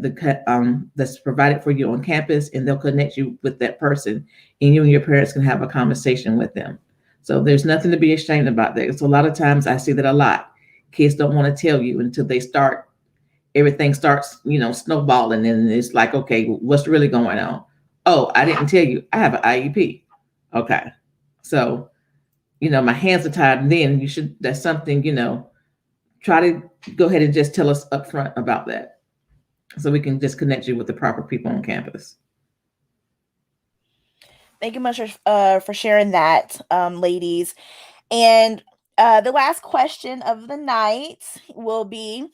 that's provided for you on campus, and they'll connect you with that person, and you and your parents can have a conversation with them. So there's nothing to be ashamed about that. So a lot of times I see that a lot. Kids don't want to tell you until everything starts, snowballing, and it's like, okay, what's really going on? Oh, I didn't tell you, I have an IEP. Okay. So, my hands are tied, and then that's something, try to go ahead and just tell us up front about that, so we can just connect you with the proper people on campus. Thank you much for sharing that, ladies. And the last question of the night will be,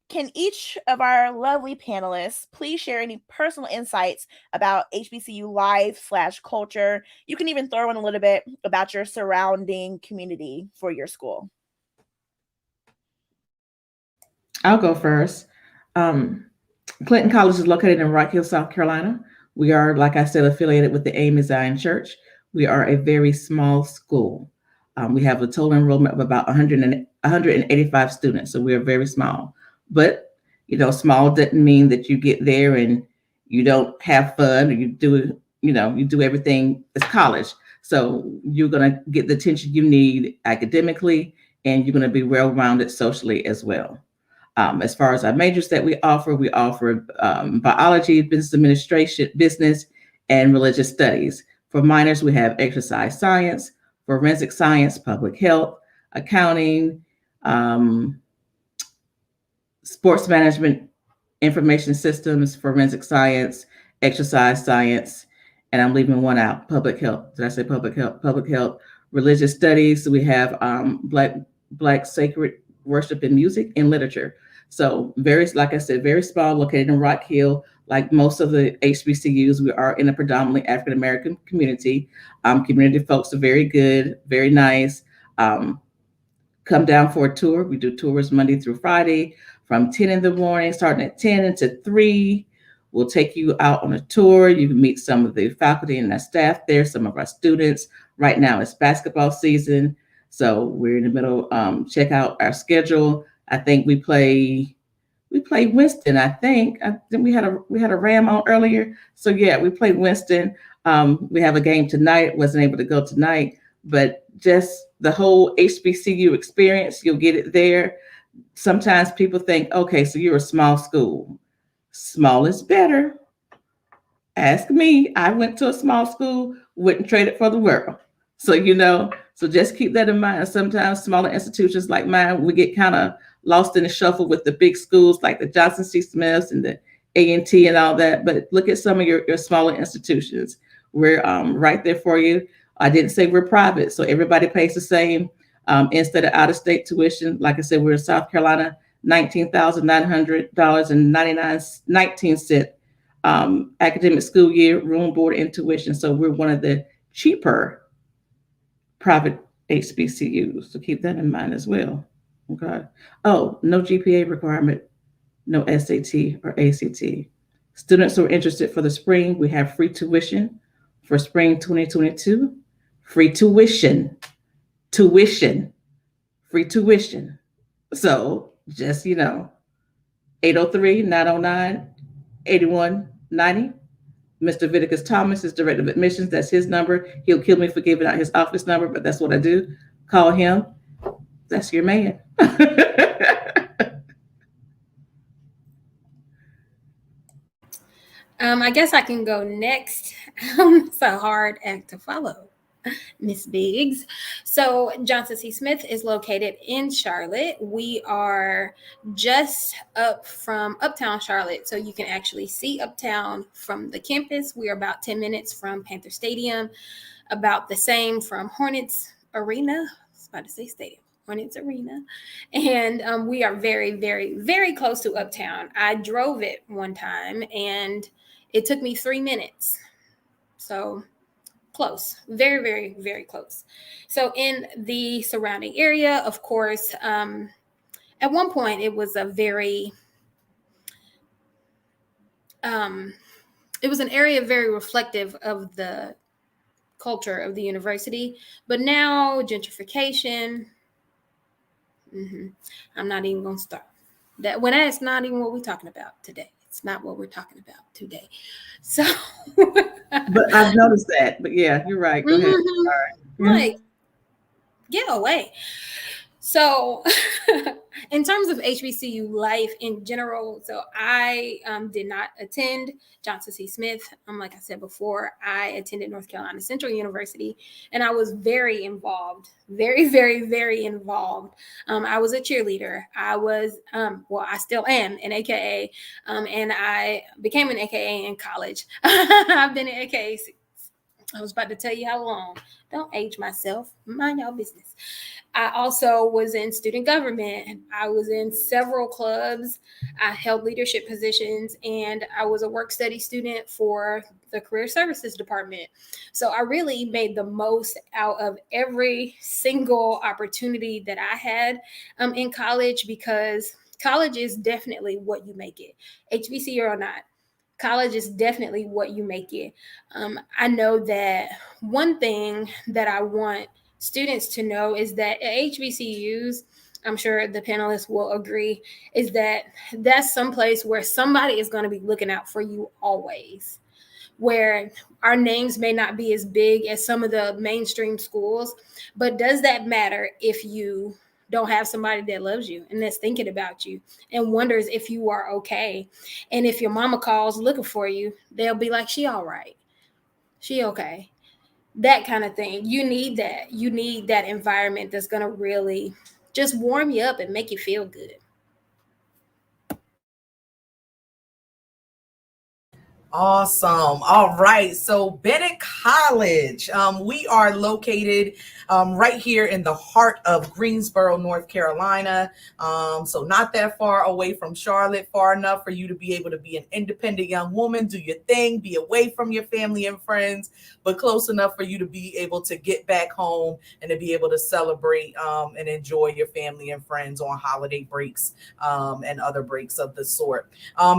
can each of our lovely panelists please share any personal insights about HBCU life/culture? You can even throw in a little bit about your surrounding community for your school. I'll go first. Clinton College is located in Rock Hill, South Carolina. We are, like I said, affiliated with the AME Zion Church. We are a very small school. We have a total enrollment of about 185 students, so we are very small. But, small doesn't mean that you get there and you don't have fun, or you do everything. It's college. So you're going to get the attention you need academically, and you're going to be well-rounded socially as well. As far as our majors that we offer biology, business administration, business, and religious studies. For minors, we have exercise science, forensic science, public health, accounting, sports management, information systems, forensic science, exercise science, and I'm leaving one out, public health. Did I say public health? Public health, religious studies. We have Black sacred worship and music and literature. So very, like I said, very small, located in Rock Hill. Like most of the HBCUs, we are in a predominantly African-American community. Community folks are very good, very nice. Come down for a tour. We do tours Monday through Friday from 10 in the morning, starting at 10 until 3. We'll take you out on a tour. You can meet some of the faculty and our staff there, some of our students. Right now it's basketball season, so we're in the middle. Check out our schedule. I think we play Winston. I think we had a Ram on earlier. So yeah, we played Winston. We have a game tonight. Wasn't able to go tonight, but just the whole HBCU experience, you'll get it there. Sometimes people think, okay, so you're a small school. Small is better. Ask me. I went to a small school, wouldn't trade it for the world. So, so just keep that in mind. Sometimes smaller institutions like mine, we get kind of lost in the shuffle with the big schools like the Johnson C. Smiths and the A&T and all that. But look at some of your smaller institutions. We're right there for you. I didn't say we're private, so everybody pays the same. Instead of out-of-state tuition, like I said, we're in South Carolina, $19,900.19 academic school year, room, board, and tuition. So we're one of the cheaper private HBCUs. So keep that in mind as well. Okay. Oh, no GPA requirement, no SAT or ACT. Students who are interested for the spring, we have free tuition for spring 2022. Free tuition. Free tuition. So just, 803-909-8190. Mr. Viticus Thomas is Director of Admissions. That's his number. He'll kill me for giving out his office number, but that's what I do. Call him. That's your man. I guess I can go next. It's a hard act to follow, Miss Biggs. So Johnson C. Smith is located in Charlotte. We are just up from Uptown Charlotte, so you can actually see Uptown from the campus. We are about 10 minutes from Panther Stadium, about the same from Hornets Arena. I was about to say stadium. Hornets Arena. And we are very, very, very close to Uptown. I drove it one time and it took me 3 minutes. So close, very, very, very close. So in the surrounding area, of course, at one point it was a very, it was an area very reflective of the culture of the university, but now gentrification, I'm not even going to start that. When that's not even what we're talking about today. It's not what we're talking about today. So, but I've noticed that. But yeah, you're right. Go ahead. All right. Like, get away. So, in terms of HBCU life in general, so I did not attend Johnson C. Smith. Like I said before, I attended North Carolina Central University, and I was very involved, very, very, very involved. I was a cheerleader. I was, I still am an AKA, and I became an AKA in college. I've been an AKA. I was about to tell you how long. Don't age myself. Mind y'all business. I also was in student government. I was in several clubs. I held leadership positions, and I was a work study student for the career services department. So I really made the most out of every single opportunity that I had in college, because college is definitely what you make it, HBCU or not. College is definitely what you make it. I know that one thing that I want students to know is that at HBCUs, I'm sure the panelists will agree, is that that's someplace where somebody is going to be looking out for you always, where our names may not be as big as some of the mainstream schools, but does that matter if you don't have somebody that loves you and that's thinking about you and wonders if you are okay? And if your mama calls looking for you, they'll be like, she all right. She okay. that kind of thing. You need that. You need that environment that's going to really just warm you up and make you feel good. Awesome. All right. So Bennett College, we are located right here in the heart of Greensboro, North Carolina. So not that far away from Charlotte, far enough for you to be able to be an independent young woman, do your thing, be away from your family and friends, but close enough for you to be able to get back home and to be able to celebrate and enjoy your family and friends on holiday breaks and other breaks of the sort.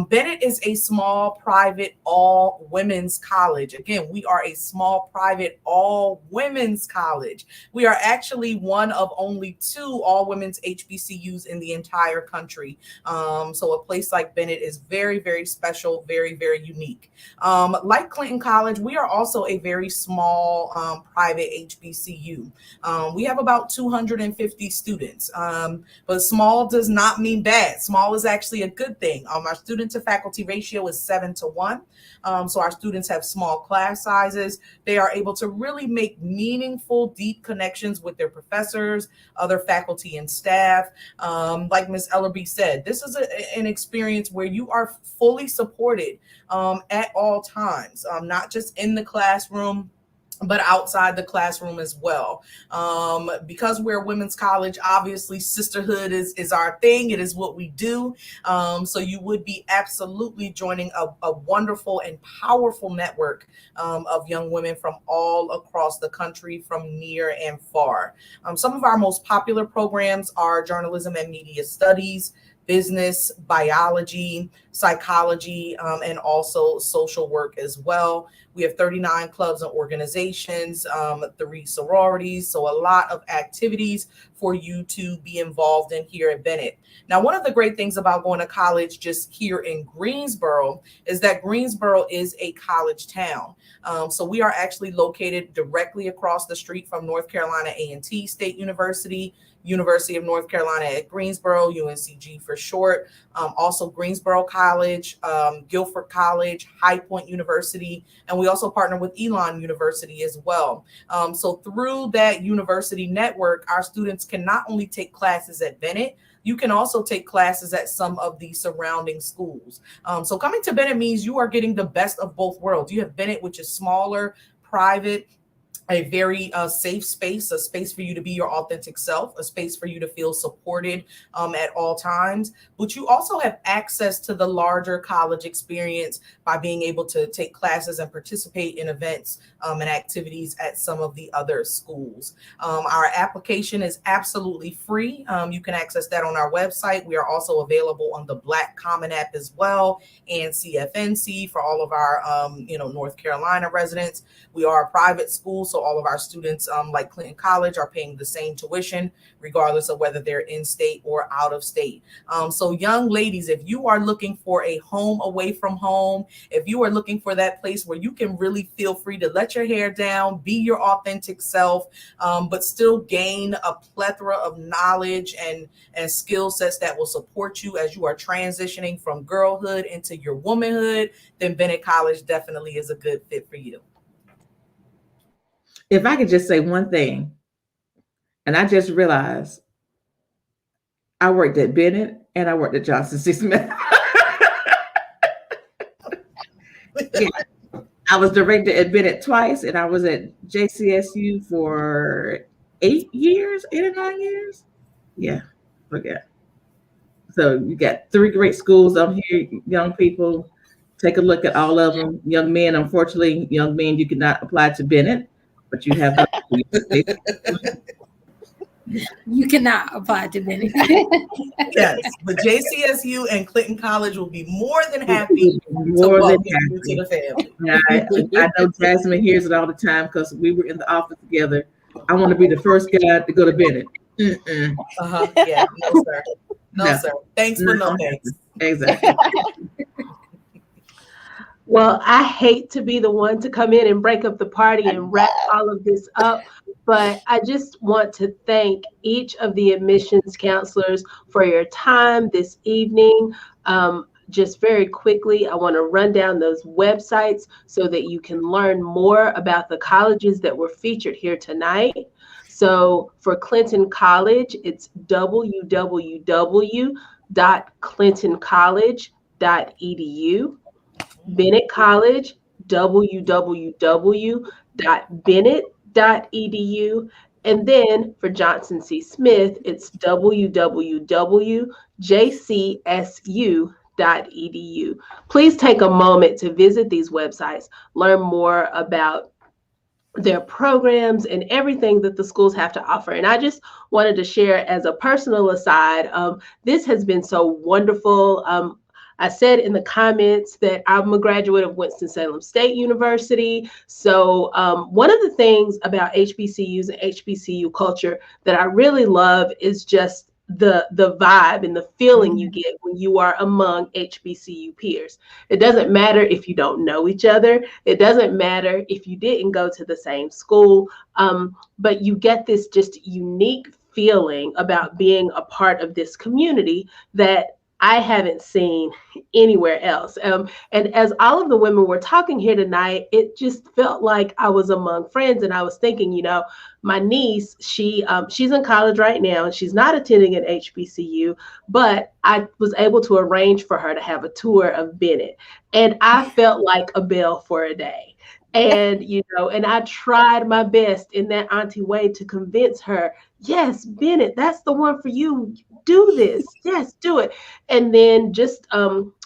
Bennett is a small private all women's college. Again, we are a small private all women's college. We are actually one of only 2 all women's HBCUs in the entire country. So a place like Bennett is very, very special, very, very unique. Like Clinton College, we are also a very small private HBCU. We have about 250 students, but small does not mean bad. Small is actually a good thing. Our student to faculty ratio is 7-1. So our students have small class sizes. They are able to really make meaningful, deep connections with their professors, other faculty and staff. Like Ms. Ellerby said, this is an experience where you are fully supported at all times, not just in the classroom, but outside the classroom as well. Because we're a women's college, obviously sisterhood is our thing. It is what we do. So you would be absolutely joining a wonderful and powerful network of young women from all across the country, from near and far. Some of our most popular programs are journalism and media studies, business, biology, psychology, and also social work as well. We have 39 clubs and organizations, 3 sororities, so a lot of activities for you to be involved in here at Bennett. Now, one of the great things about going to college just here in Greensboro is that Greensboro is a college town. So we are actually located directly across the street from North Carolina A&T State University, University of North Carolina at Greensboro, UNCG for short, also Greensboro College, Guilford College, High Point University, and we also partner with Elon University as well. So through that university network, our students can not only take classes at Bennett, you can also take classes at some of the surrounding schools. So coming to Bennett means you are getting the best of both worlds. You have Bennett, which is smaller, private, a very safe space, a space for you to be your authentic self, a space for you to feel supported at all times. But you also have access to the larger college experience by being able to take classes and participate in events and activities at some of the other schools. Our application is absolutely free. You can access that on our website. We are also available on the Black Common app as well, and CFNC for all of our North Carolina residents. We are a private school, so all of our students, like Clinton College, are paying the same tuition, regardless of whether they're in state or out of state. So young ladies, if you are looking for a home away from home, if you are looking for that place where you can really feel free to let your hair down, be your authentic self, but still gain a plethora of knowledge and skill sets that will support you as you are transitioning from girlhood into your womanhood, then Bennett College definitely is a good fit for you. If I could just say one thing, and I just realized I worked at Bennett and I worked at Johnson C. Smith. Yeah. I was director at Bennett twice, and I was at JCSU for 8 or 9 years. Yeah, forget. So you got 3 great schools up here, young people. Take a look at all of them. Young men, unfortunately, you cannot apply to Bennett, but you have You cannot apply to Bennett. Yes, but JCSU and Clinton College will be more than happy to welcome you to the family. Yeah, I know Jasmine hears it all the time because we were in the office together. I want to be the first guy to go to Bennett. Yeah, no, sir. No, sir. Thanks, but no thanks. Exactly. Well, I hate to be the one to come in and break up the party and wrap all of this up, but I just want to thank each of the admissions counselors for your time this evening. just very quickly, I want to run down those websites so that you can learn more about the colleges that were featured here tonight. So for Clinton College, it's www.clintoncollege.edu. Bennett College, www.bennett.edu. And then for Johnson C. Smith, it's www.jcsu.edu. Please take a moment to visit these websites, learn more about their programs and everything that the schools have to offer. And I just wanted to share as a personal aside, this has been so wonderful. I said in the comments that I'm a graduate of Winston-Salem State University. So one of the things about HBCUs and HBCU culture that I really love is just the vibe and the feeling you get when you are among HBCU peers. It doesn't matter if you don't know each other. It doesn't matter if you didn't go to the same school, but you get this just unique feeling about being a part of this community that I haven't seen anywhere else. And as all of the women were talking here tonight, it just felt like I was among friends. And I was thinking, you know, my niece, she's in college right now, and she's not attending an HBCU, but I was able to arrange for her to have a tour of Bennett. And I felt like a belle for a day. And, you know, and I tried my best in that auntie way to convince her, yes, Bennett, that's the one for you. Do this. Yes, do it. And then just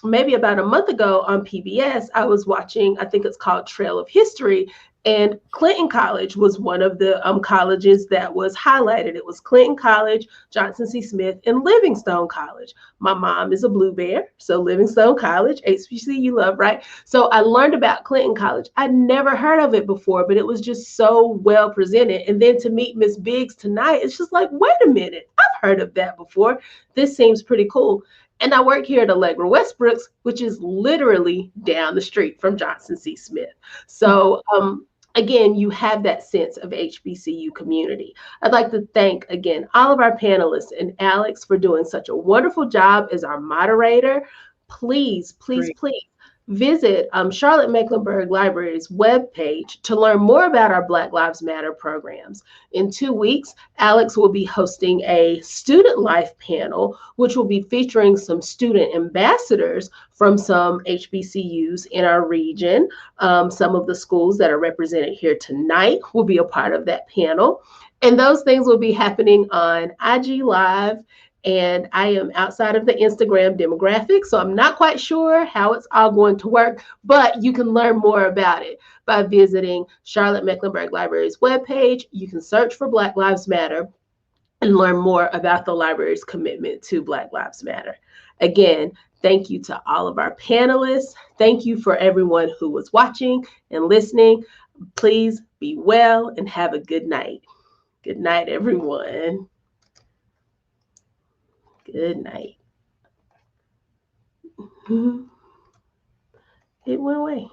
maybe about a month ago on PBS, I was watching, I think it's called Trail of History. And Clinton College was one of the colleges that was highlighted. It was Clinton College, Johnson C. Smith, and Livingstone College. My mom is a Blue Bear, so Livingstone College, HBCU love, right? So I learned about Clinton College. I'd never heard of it before, but it was just so well presented. And then to meet Miss Biggs tonight, it's just like, wait a minute, I've heard of that before. This seems pretty cool. And I work here at Allegra Westbrooks, which is literally down the street from Johnson C. Smith. So again, you have that sense of HBCU community. I'd like to thank, again, all of our panelists and Alex for doing such a wonderful job as our moderator. Please, please, Great. please visit Charlotte Mecklenburg Library's webpage to learn more about our Black Lives Matter programs. In 2 weeks, Alex will be hosting a student life panel, which will be featuring some student ambassadors from some HBCUs in our region. Some of the schools that are represented here tonight will be a part of that panel. And those things will be happening on IG Live. And I am outside of the Instagram demographic, so I'm not quite sure how it's all going to work, but you can learn more about it by visiting Charlotte Mecklenburg Library's webpage. You can search for Black Lives Matter and learn more about the library's commitment to Black Lives Matter. Again, thank you to all of our panelists. Thank you for everyone who was watching and listening. Please be well and have a good night. Good night, everyone. Good night. It went away.